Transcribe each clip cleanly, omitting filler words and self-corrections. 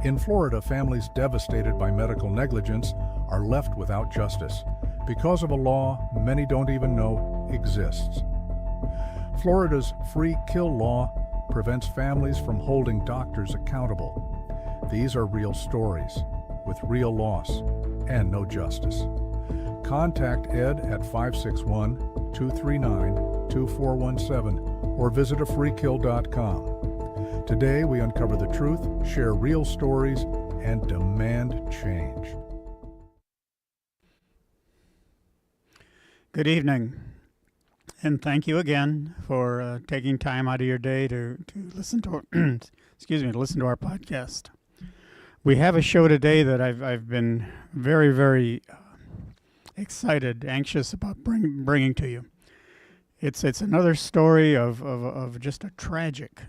In Florida, families devastated by medical negligence are left without justice because of a law many don't even know exists. Florida's free kill law prevents families from holding doctors accountable. These are real stories with real loss and no justice. Contact Ed at 561-239-2417 or visit afreekill.com. Today we uncover the truth, share real stories, and demand change. Good evening, and thank you again for taking time out of your day to listen to our, to listen to our podcast. We have a show today that I've been very, very excited, anxious about bringing to you. It's another story of just a tragic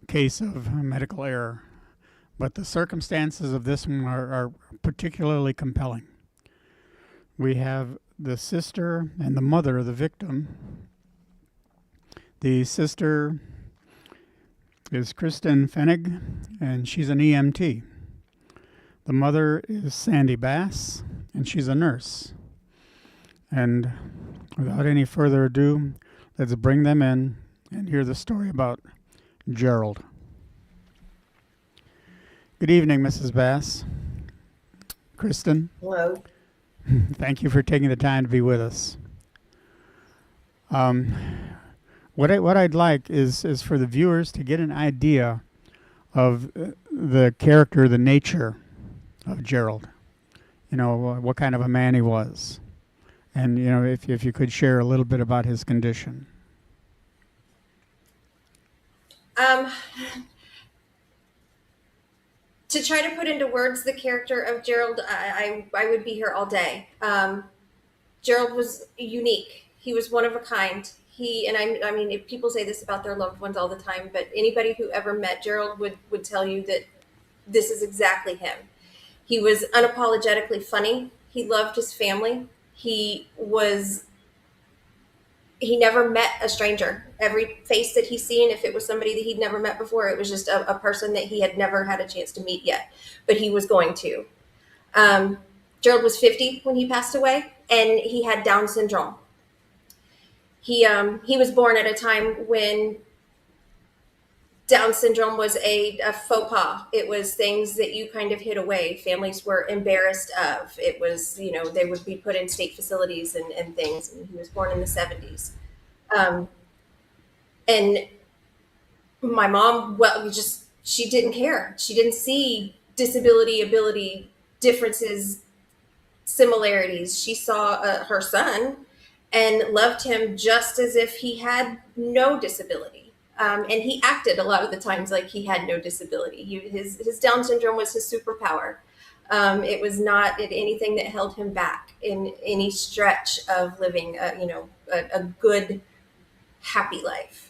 case of medical error, but the circumstances of this one are particularly compelling. We have the sister and the mother of the victim. The sister is Kristen Pfennig, and she's an EMT. The mother is Sandy Bass, and she's a nurse. And without any further ado, let's bring them in and hear the story about Gerald. Good evening, Mrs. Bass. Kristen. Hello. Thank you for taking the time to be with us. What I'd like is for the viewers to get an idea of the character, the nature of Gerald. You know, what kind of a man he was. And, you know, if you could share a little bit about his condition. To try to put into words the character of Gerald, I would be here all day. Gerald was unique. He was one of a kind. I mean, if people say this about their loved ones all the time, but anybody who ever met Gerald would tell you that this is exactly him. He was unapologetically funny. He loved his family. He never met a stranger. Every face that he's seen, if it was somebody that he'd never met before, it was just a person that he had never had a chance to meet yet, but he was going to. Gerald was 50 when he passed away, and he had Down syndrome. He was born at a time when Down syndrome was a faux pas. It was things that you kind of hid away. Families were embarrassed of. It was, you know, they would be put in state facilities and things. And he was born in the 70s. And my mom, she didn't care. She didn't see disability, ability, differences, similarities. She saw her son and loved him just as if he had no disability. And he acted a lot of the times like he had no disability. His Down syndrome was his superpower. It was not anything that held him back in any stretch of living, a good, happy life.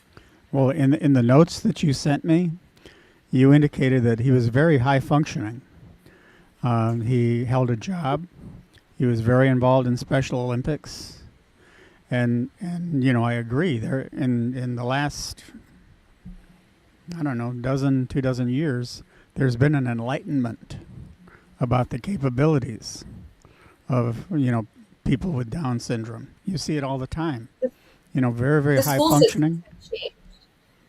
Well, in the notes that you sent me, you indicated that he was very high functioning. He held a job. He was very involved in Special Olympics. And you know, I agree. There in the last, I don't know, two dozen years, there's been an enlightenment about the capabilities of, you know, people with Down syndrome. You see it all the time. You know, very, very high functioning.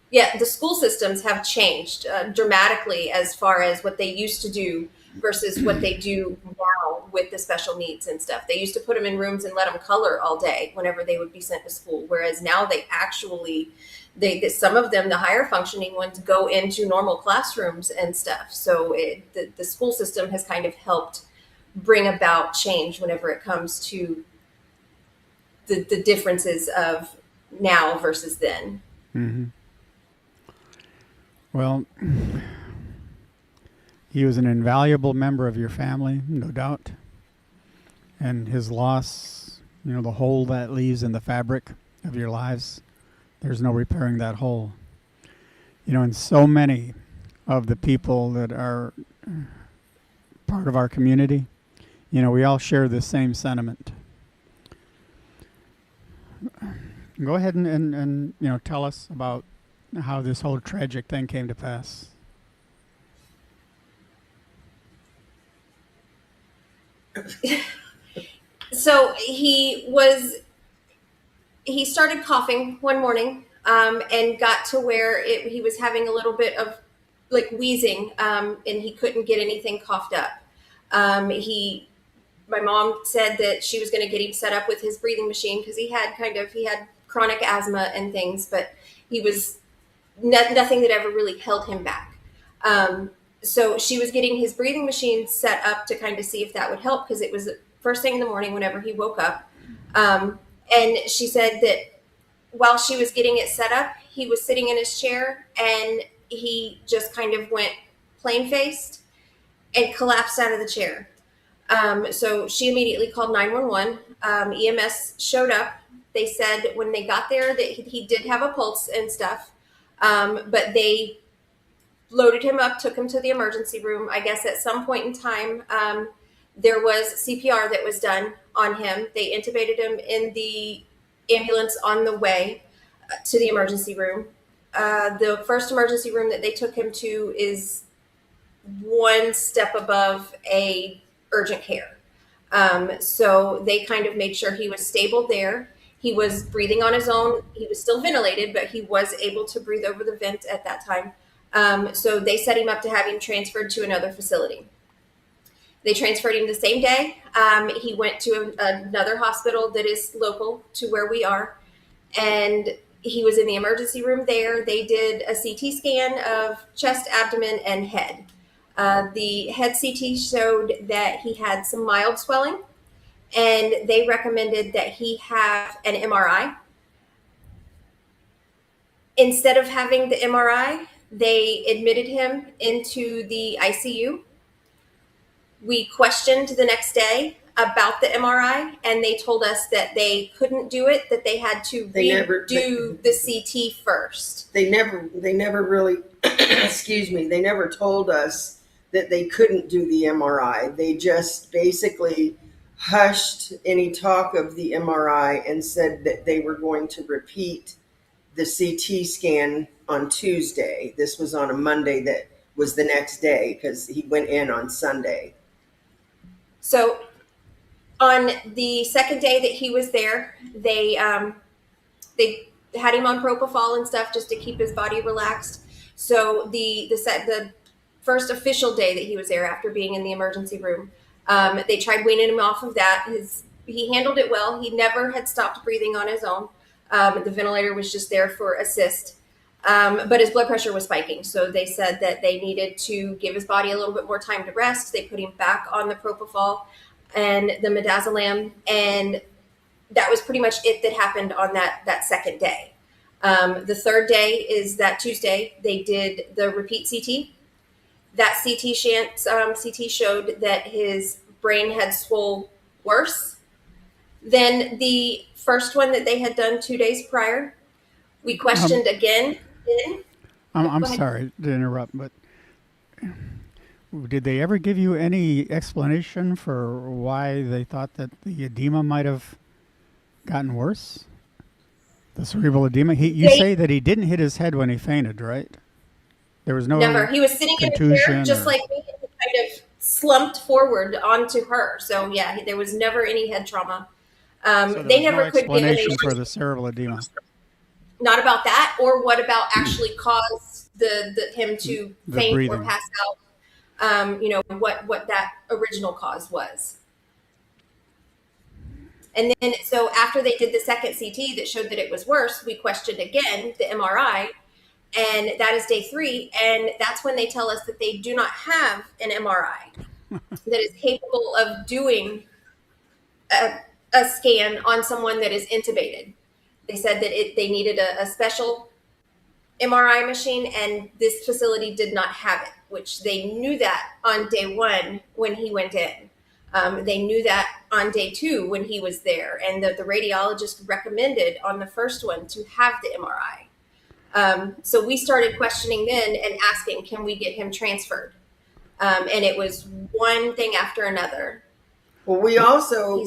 Yeah, the school systems have changed dramatically as far as what they used to do versus what they do now with the special needs and stuff. They used to put them in rooms and let them color all day whenever they would be sent to school, whereas now they actually, some of them, the higher functioning ones, go into normal classrooms and stuff. So the school system has kind of helped bring about change whenever it comes to the differences of now versus then. Mm-hmm. Well, he was an invaluable member of your family, no doubt. And his loss, you know, the hole that leaves in the fabric of your lives, there's no repairing that hole. You know, and so many of the people that are part of our community, you know, we all share the same sentiment. Go ahead and you know, tell us about how this whole tragic thing came to pass. So he started coughing one morning, and got to where he was having a little bit of like wheezing, and he couldn't get anything coughed up. My mom said that she was going to get him set up with his breathing machine because he had chronic asthma and things, but he was nothing that ever really held him back. So she was getting his breathing machine set up to kind of see if that would help, because it was the first thing in the morning whenever he woke up. And she said that while she was getting it set up, he was sitting in his chair and he just kind of went plain faced and collapsed out of the chair. So she immediately called 911. EMS showed up. They said when they got there that he did have a pulse and stuff, but they loaded him up, took him to the emergency room. I guess at some point in time, there was CPR that was done on him. They intubated him in the ambulance on the way to the emergency room. The first emergency room that they took him to is one step above a urgent care. So they kind of made sure he was stable there. He was breathing on his own. He was still ventilated, but he was able to breathe over the vent at that time. So they set him up to have him transferred to another facility. They transferred him the same day. He went to another hospital that is local to where we are, and he was in the emergency room there. They did a CT scan of chest, abdomen, and head. The head CT showed that he had some mild swelling, and they recommended that he have an MRI. Instead of having the MRI, they admitted him into the ICU. We questioned the next day about the MRI, and they told us that they couldn't do it, that they had to redo the CT first. They never really, excuse me, they never told us that they couldn't do the MRI. They just basically hushed any talk of the MRI and said that they were going to repeat the CT scan on Tuesday. This was on a Monday that was the next day because he went in on Sunday. So on the second day that he was there, they had him on propofol and stuff just to keep his body relaxed. So the first official day that he was there after being in the emergency room, they tried weaning him off of that. He handled it well. He never had stopped breathing on his own. The ventilator was just there for assist. But his blood pressure was spiking. So they said that they needed to give his body a little bit more time to rest. They put him back on the propofol and the midazolam. And that was pretty much it that happened on that second day. The third day is that Tuesday. They did the repeat CT. That CT showed that his brain had swole worse than the first one that they had done 2 days prior. We questioned again. I'm sorry to interrupt, but did they ever give you any explanation for why they thought that the edema might have gotten worse? The cerebral edema? You say that he didn't hit his head when he fainted, right? There was no Never. He was sitting in a chair just like me, kind of slumped forward onto her. So yeah, there was never any head trauma. So they never could give any for the cerebral edema. Not about that, or what about actually caused him to faint breathing. or pass out. What that original cause was. And then, so after they did the second CT that showed that it was worse, we questioned again the MRI, and that is day 3. And that's when they tell us that they do not have an MRI that is capable of doing a scan on someone that is intubated. They said that they needed a special MRI machine, and this facility did not have it, which they knew that on day 1 when he went in. They knew that on day 2 when he was there, and the radiologist recommended on the first one to have the MRI. So we started questioning then and asking, can we get him transferred? And it was one thing after another. Well, we also...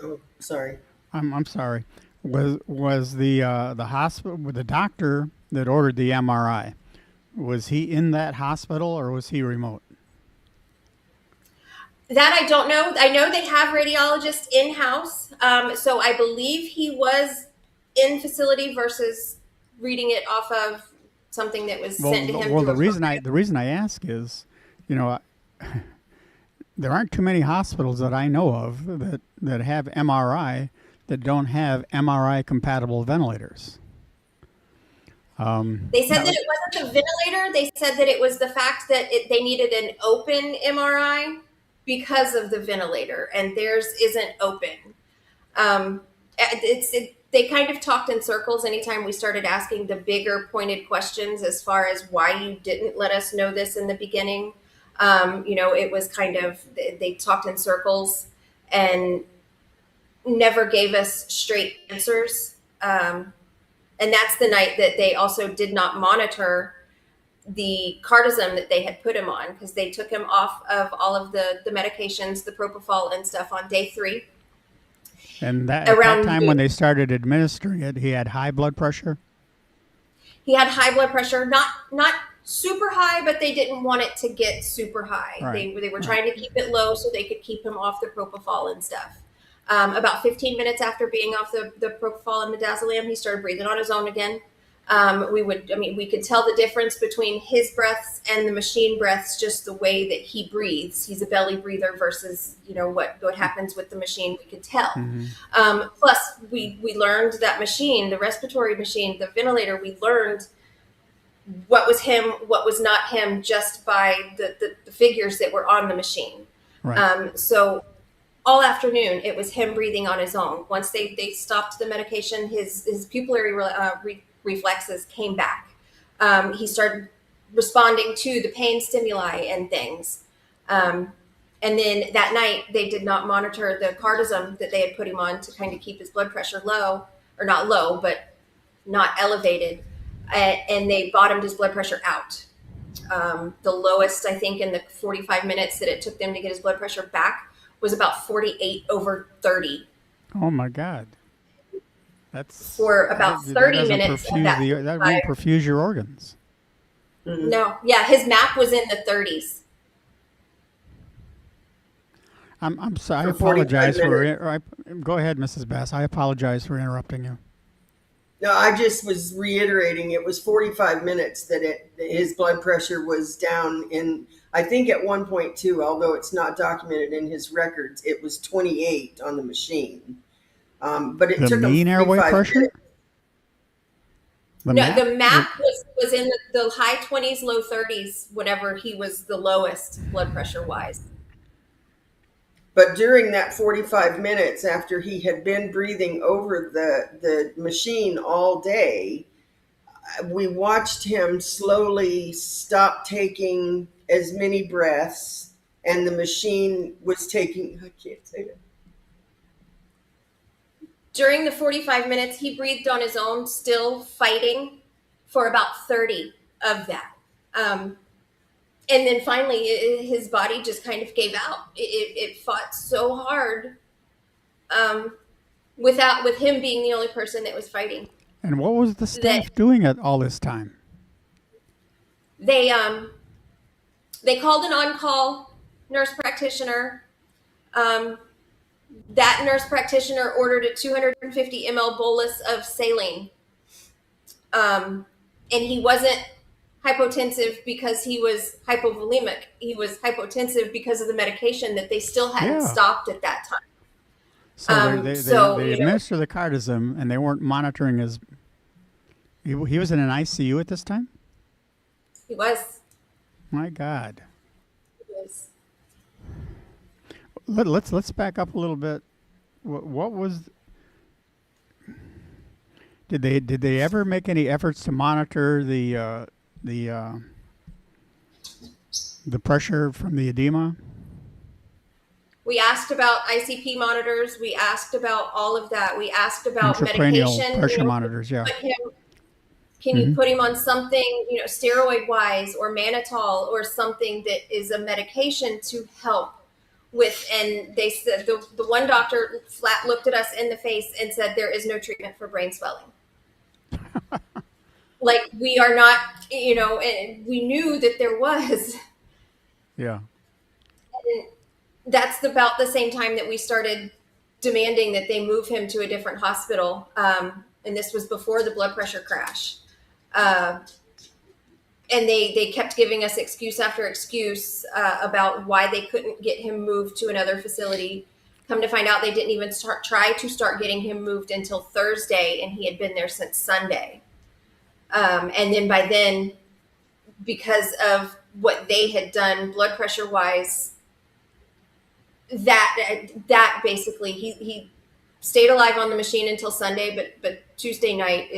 Oh, sorry. I'm sorry. Was the hospital, the doctor that ordered the MRI, was he in that hospital or was he remote? That I don't know. I know they have radiologists in house, so I believe he was in facility versus reading it off of something that was sent to him Well, through a program. the reason I ask is, you know, there aren't too many hospitals that I know of that have MRI that don't have MRI compatible ventilators. They said that it wasn't the ventilator. They said that it was the fact that they needed an open MRI because of the ventilator, and theirs isn't open. They kind of talked in circles anytime we started asking the bigger pointed questions as far as why you didn't let us know this in the beginning. It was kind of, they talked in circles and never gave us straight answers. And that's the night that they also did not monitor the cardizem that they had put him on, because they took him off of all of the medications, the propofol and stuff, on day 3. And at that time when they started administering it, he had high blood pressure? He had high blood pressure, not super high, but they didn't want it to get super high. Right. They were trying to keep it low so they could keep him off the propofol and stuff. About 15 minutes after being off the propofol and midazolam, he started breathing on his own again. We could tell the difference between his breaths and the machine breaths, just the way that he breathes. He's a belly breather versus, what happens with the machine, we could tell. Mm-hmm. Plus, we learned that machine, the respiratory machine, the ventilator, we learned what was him, what was not him, just by the figures that were on the machine. Right. So all afternoon, it was him breathing on his own. Once they stopped the medication, his pupillary reflexes came back. He started responding to the pain stimuli and things. And then that night, they did not monitor the cardizem that they had put him on to kind of keep his blood pressure low, or not low, but not elevated. And they bottomed his blood pressure out. The lowest, I think, in the 45 minutes that it took them to get his blood pressure back was about 48/30. Oh my God. That's for about 30 minutes. That won't perfuse your organs. Mm-hmm. No, yeah, his MAP was in the 30s. I'm sorry. I apologize for. Go ahead, Mrs. Bass. I apologize for interrupting you. No, I just was reiterating. It was 45 minutes that his blood pressure was down in. I think at 1.2, although it's not documented in his records, it was 28 on the machine. But it took mean airway pressure. The MAP was in the high 20s, low 30s. Whenever he was the lowest blood pressure wise. But during that 45 minutes after he had been breathing over the machine all day, we watched him slowly stop taking as many breaths, and the machine was taking, I can't say that. During the 45 minutes, he breathed on his own, still fighting for about 30 of that. And then finally, his body just kind of gave out. It fought so hard, with him being the only person that was fighting. And what was the staff doing at all this time? They called an on-call nurse practitioner. That nurse practitioner ordered a 250 ml bolus of saline. And he wasn't hypotensive because he was hypovolemic. He was hypotensive because of the medication that they still hadn't stopped at that time. So they administer the cardizem, and they weren't monitoring his. He was in an ICU at this time? He was. My God. He was. Let's back up a little bit. What was? Did they ever make any efforts to monitor the pressure from the edema? We asked about ICP monitors. We asked about all of that. We asked about medication. Pressure monitors, yeah. Can you put him on something, steroid wise, or mannitol, or something that is a medication to help with? And they said, the one doctor flat looked at us in the face and said, there is no treatment for brain swelling. Like, we are not, and we knew that there was. Yeah. that's about the same time that we started demanding that they move him to a different hospital. And this was before the blood pressure crash. Uh, and they kept giving us excuse after excuse about why they couldn't get him moved to another facility. Come to find out, they didn't even try to start getting him moved until Thursday, and he had been there since Sunday. And then by then, because of what they had done blood pressure wise, that basically he stayed alive on the machine until Sunday, but Tuesday night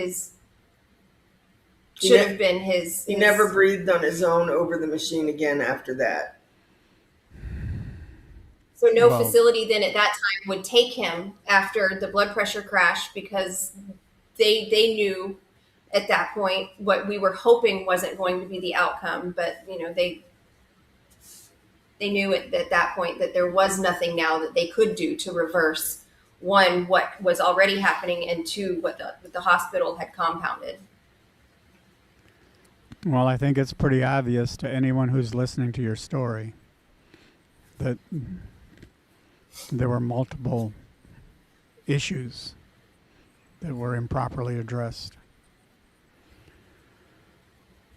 should have been his. He never breathed on his own over the machine again after that. So no facility then at that time would take him after the blood pressure crash, because they knew at that point what we were hoping wasn't going to be the outcome. But they knew at that point that there was nothing now that they could do to reverse, one, what was already happening, and two, what the hospital had compounded. Well, I think it's pretty obvious to anyone who's listening to your story that there were multiple issues that were improperly addressed.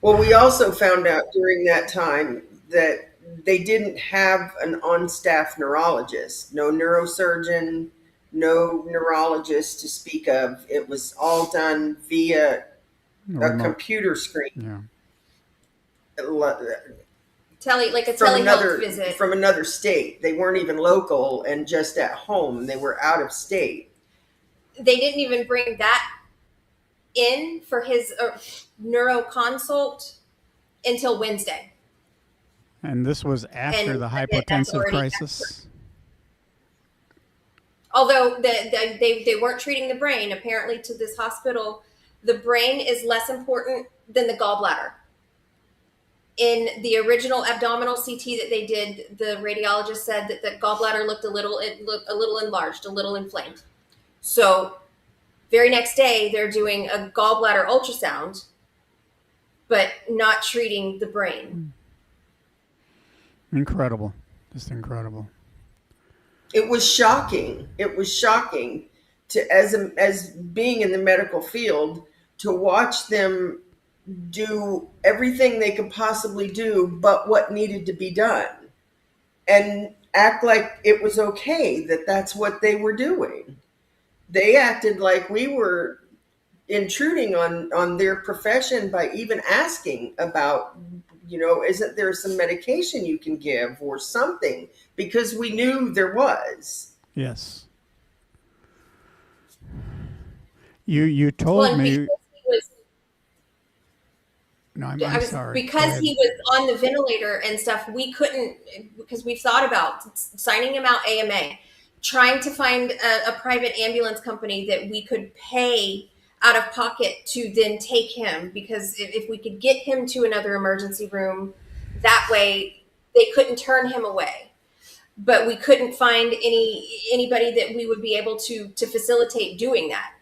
Well, we also found out during that time that they didn't have an on-staff neurologist, no neurosurgeon, no neurologist to speak of. It was all done via a computer screen. Yeah. Like a telehealth visit. From another state. They weren't even local and just at home. They were out of state. They didn't even bring that in for his neuro consult until Wednesday. And this was after the hypotensive crisis? Although they weren't treating the brain. Apparently to this hospital, the brain is less important than the gallbladder. In the original abdominal CT that they did, the radiologist said that the gallbladder looked a little enlarged, a little inflamed. So very next day, they're doing a gallbladder ultrasound, but not treating the brain. Incredible. Just incredible. It was shocking. It was shocking to, as being in the medical field, to watch them do everything they could possibly do but what needed to be done, and act like it was okay that that's what they were doing. They acted like we were intruding on their profession by even asking about, isn't there some medication you can give or something, because we knew there was. Yes. You told me. No, I'm sorry. Because he was on the ventilator and stuff, we couldn't, because we've thought about signing him out AMA, trying to find a private ambulance company that we could pay out of pocket to then take him, because if we could get him to another emergency room, that way they couldn't turn him away. But we couldn't find anybody that we would be able to facilitate doing that.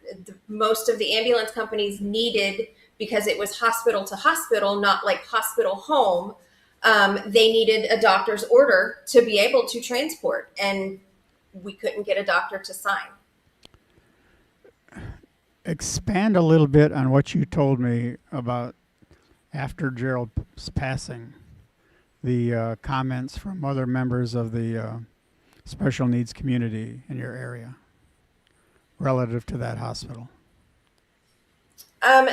Most of the ambulance companies needed, because it was hospital to hospital, not like hospital home, they needed a doctor's order to be able to transport, and we couldn't get a doctor to sign. Expand a little bit on what you told me about after Gerald's passing, the comments from other members of the special needs community in your area relative to that hospital.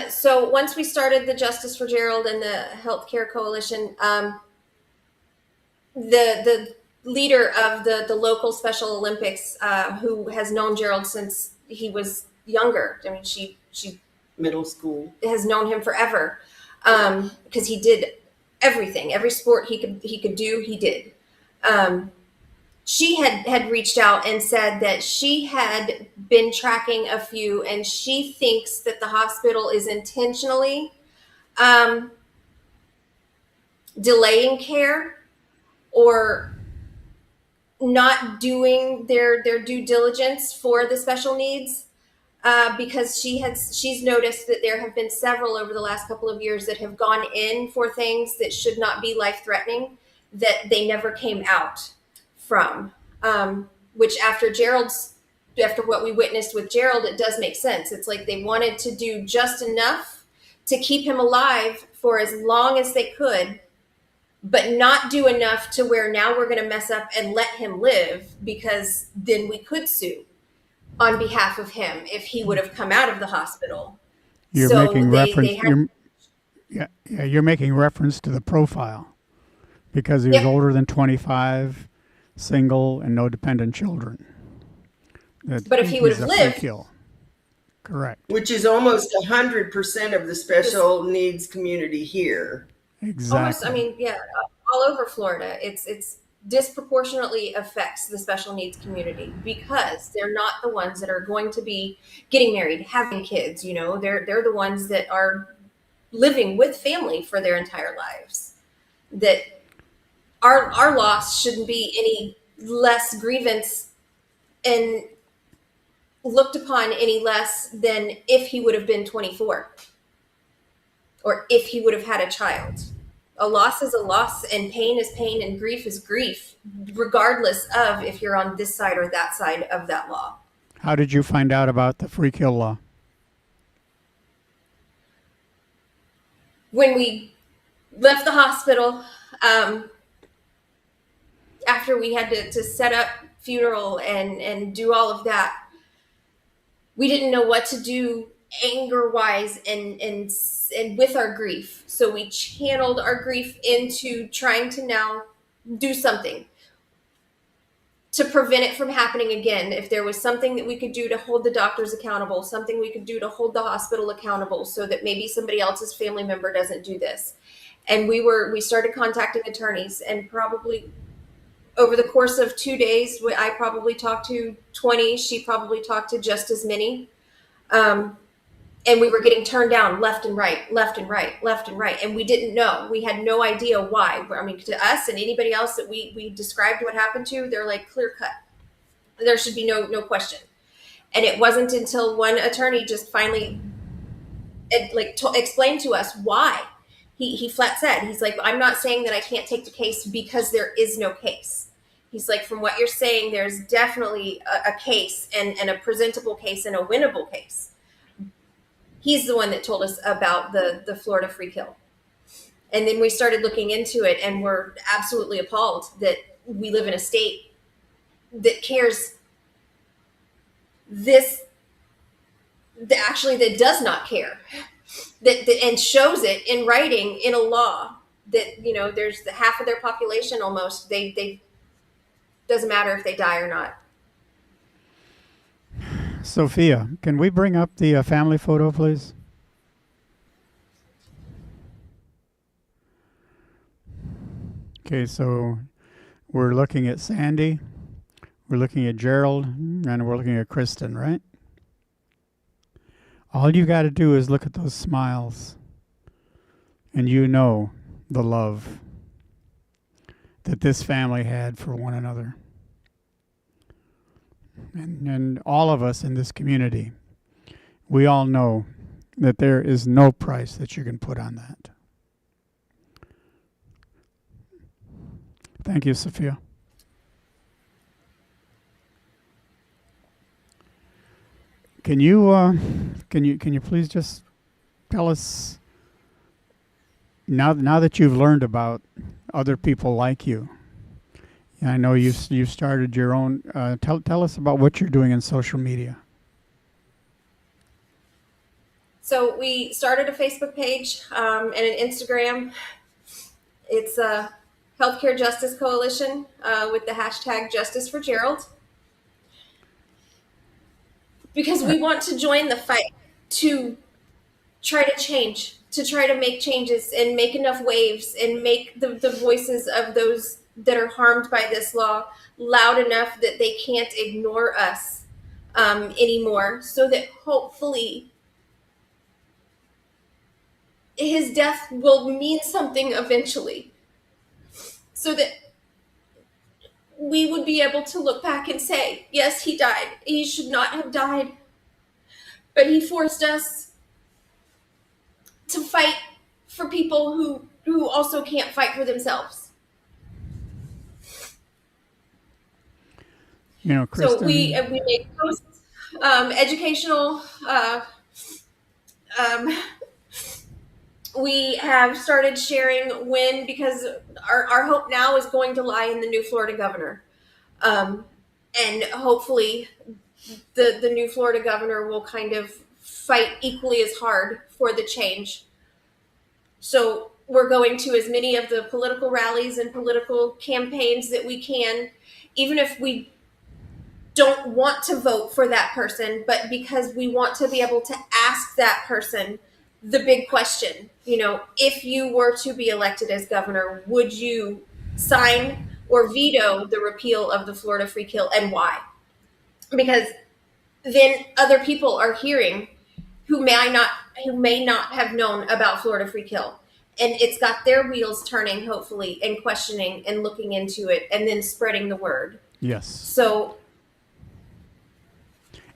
So once we started the Justice for Gerald and the Healthcare Coalition, the leader of the local Special Olympics, who has known Gerald since he was younger. I mean, she Middle school. has known him forever, because he did everything, every sport he could do, he did. She had reached out and said that she had been tracking a few, and she thinks that the hospital is intentionally delaying care or not doing their due diligence for the special needs, because she's noticed that there have been several over the last couple of years that have gone in for things that should not be life-threatening, that they never came out from. Which after what we witnessed with Gerald, it does make sense. It's like they wanted to do just enough to keep him alive for as long as they could, but not do enough to where now we're going to mess up and let him live, because then we could sue on behalf of him if he would have come out of the hospital. You're So making they reference. had, You're making reference to the profile because he was Yep. older than 25, single, and no dependent children. But if he would he's have a free lived- kill. Correct. Which is almost 100% of the special needs community here. Exactly. almost, I mean, yeah, all over Florida, it's disproportionately affects the special needs community because they're not the ones that are going to be getting married, having kids. They're the ones that are living with family for their entire lives. That our loss shouldn't be any less grievance and looked upon any less than if he would have been 24 or if he would have had a child. A loss is a loss, and pain is pain, and grief is grief, regardless of if you're on this side or that side of that law. How did you find out about the free kill law? When we left the hospital, after we had to set up funeral and do all of that, we didn't know what to do anger wise and with our grief. So we channeled our grief into trying to now do something to prevent it from happening again. If there was something that we could do to hold the doctors accountable, something we could do to hold the hospital accountable so that maybe somebody else's family member doesn't do this. And we started contacting attorneys, and probably over the course of 2 days, I probably talked to 20. She probably talked to just as many. And we were getting turned down left and right, left and right, left and right. And we didn't know. We had no idea why. I mean, to us and anybody else that we described what happened to, they're like, clear cut. There should be no question. And it wasn't until one attorney just finally explained to us why. He flat said, he's like, I'm not saying that I can't take the case because there is no case. He's like, from what you're saying, there's definitely a case and a presentable case and a winnable case. He's the one that told us about the Florida free kill. And then we started looking into it, and we're absolutely appalled that we live in a state that cares that does not care, that and shows it in writing in a law that, there's the half of their population almost, they doesn't matter if they die or not. Sophia, can we bring up the family photo, please? Okay, so we're looking at Sandy, we're looking at Gerald, and we're looking at Kristen, right? All you got to do is look at those smiles, and you know the love that this family had for one another. And all of us in this community, we all know that there is no price that you can put on that. Thank you, Sophia. Can you please just tell us now that you've learned about other people like you? I know you've started your own. Tell us about what you're doing in social media. So we started a Facebook page and an Instagram. It's a Healthcare Justice Coalition with the hashtag Justice for Gerald. Because we want to join the fight to try to change, to try to make changes and make enough waves and make the voices of those that are harmed by this law loud enough that they can't ignore us anymore, so that hopefully his death will mean something eventually, so that we would be able to look back and say, yes, he died. He should not have died, but he forced us to fight for people who also can't fight for themselves. You know, So we Kristen, we make posts, educational. Um, we have started sharing when, because our hope now is going to lie in the new Florida governor, um, and hopefully the new Florida governor will kind of fight equally as hard for the change. So we're going to as many of the political rallies and political campaigns that we can, even if we don't want to vote for that person, but because we want to be able to ask that person the big question. You know, if you were to be elected as governor, would you sign or veto the repeal of the Florida free kill, and why? Because then other people are hearing who may not have known about Florida free kill. And it's got their wheels turning, hopefully, and questioning and looking into it and then spreading the word. yes. So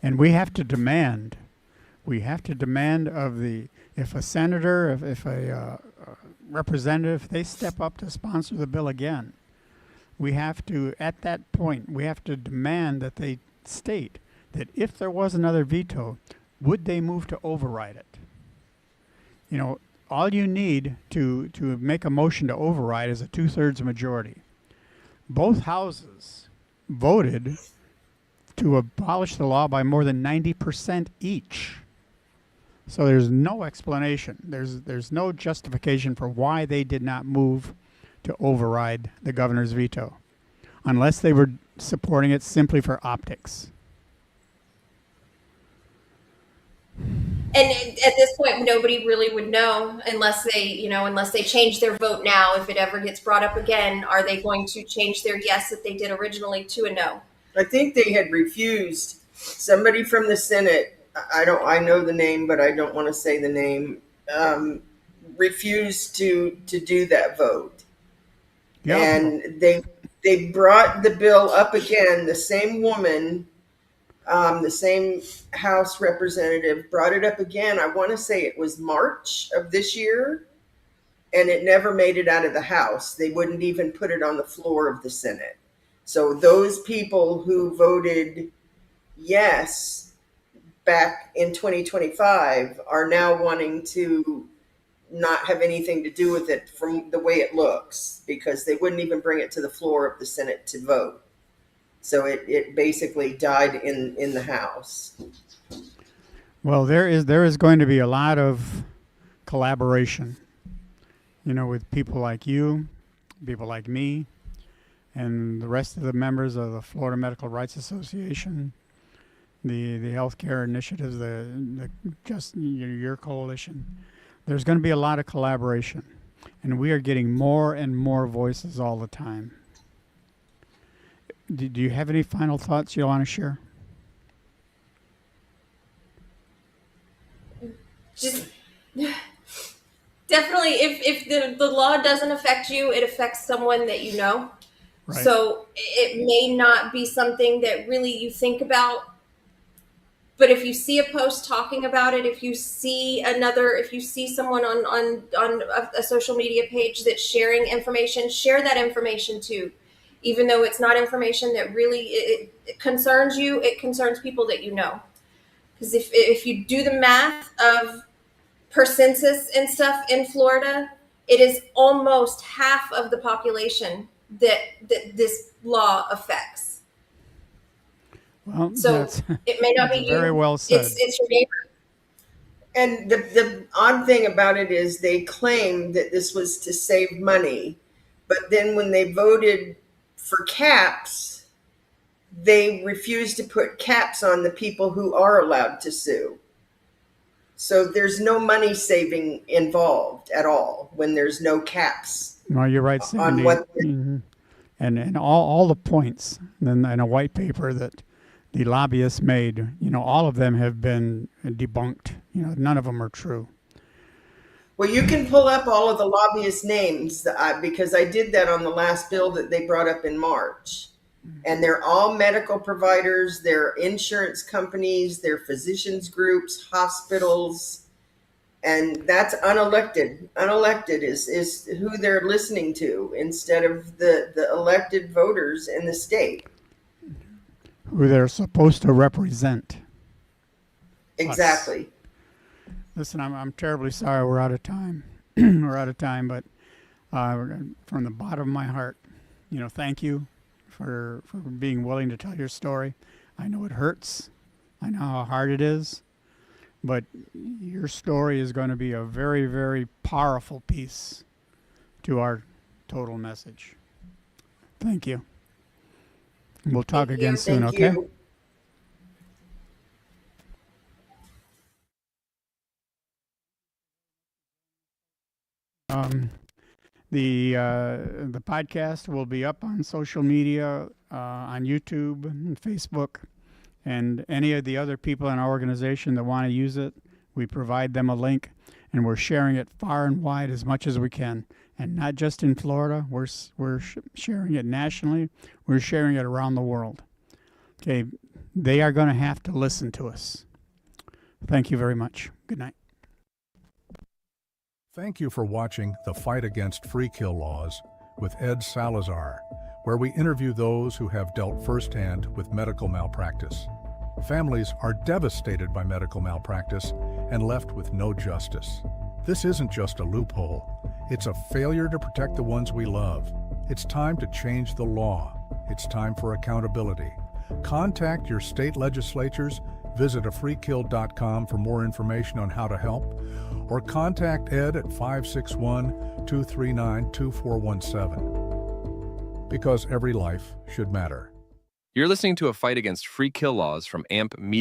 And we have to demand. We have to demand of if a senator, if a representative, they step up to sponsor the bill again, we have to, at that point, we have to demand that they state that if there was another veto, would they move to override it? You know, all you need to make a motion to override is a 2/3 majority. Both houses voted to abolish the law by more than 90% each. So there's no explanation. There's no justification for why they did not move to override the governor's veto, unless they were supporting it simply for optics. and at this point nobody really would know unless they change their vote now. If it ever gets brought up again, are they going to change their yes that they did originally to a no? I think they had refused. Somebody from the Senate, I know the name, but I don't want to say the name, refused to do that vote. Yeah. And they brought the bill up again. The same woman, the same House representative brought it up again. I want to say it was March of this year, and it never made it out of the House. They wouldn't even put it on the floor of the Senate. So those people who voted yes back in 2025 are now wanting to not have anything to do with it from the way it looks, because they wouldn't even bring it to the floor of the Senate to vote. So it basically died in the House. Well, there is going to be a lot of collaboration, you know, with people like you, people like me, and the rest of the members of the Florida Medical Rights Association, the healthcare initiatives, the just your coalition. There's going to be a lot of collaboration, and we are getting more and more voices all the time. Do you have any final thoughts you want to share? Just definitely, if the law doesn't affect you, it affects someone that you know. Right. So it may not be something that really you think about, but if you see a post talking about it, if you see someone on a social media page that's sharing information, share that information too. Even though it's not information that really it concerns you, it concerns people that you know. Because if you do the math of per census and stuff in Florida, it is almost half of the population that this law affects. Well, So it may not be you. Very well said. It's your neighbor. And the odd thing about it is they claimed that this was to save money, but then when they voted for caps, they refused to put caps on the people who are allowed to sue. So there's no money saving involved at all when there's no caps. No, you're right, Sandy. On what And all the points in a white paper that the lobbyists made, you know, all of them have been debunked. You know, none of them are true. Well, you can pull up all of the lobbyist names because I did that on the last bill that they brought up in March. And they're all medical providers, they're insurance companies, they're physicians groups, hospitals, and that's unelected. Unelected is who they're listening to instead of the elected voters in the state. who they're supposed to represent. Exactly. Listen, I'm terribly sorry we're out of time. We're out of time, but from the bottom of my heart, thank you for being willing to tell your story. I know it hurts. I know how hard it is, but your story is going to be a very, very powerful piece to our total message. Thank you. We'll talk again soon, Thank okay? you. The podcast will be up on social media, on YouTube and Facebook, and any of the other people in our organization that want to use it, we provide them a link, and we're sharing it far and wide as much as we can. And not just in Florida, we're sharing it nationally. We're sharing it around the world. Okay, they are going to have to listen to us. Thank you very much. Good night. Thank you for watching The Fight Against Free Kill Laws with Ed Salazar, where we interview those who have dealt firsthand with medical malpractice. Families are devastated by medical malpractice and left with no justice. This isn't just a loophole. It's a failure to protect the ones we love. It's time to change the law. It's time for accountability. Contact your state legislatures, visit afreekill.com for more information on how to help, or contact Ed at 561-239-2417. Because every life should matter. You're listening to A Fight Against Free Kill Laws from AMP Media.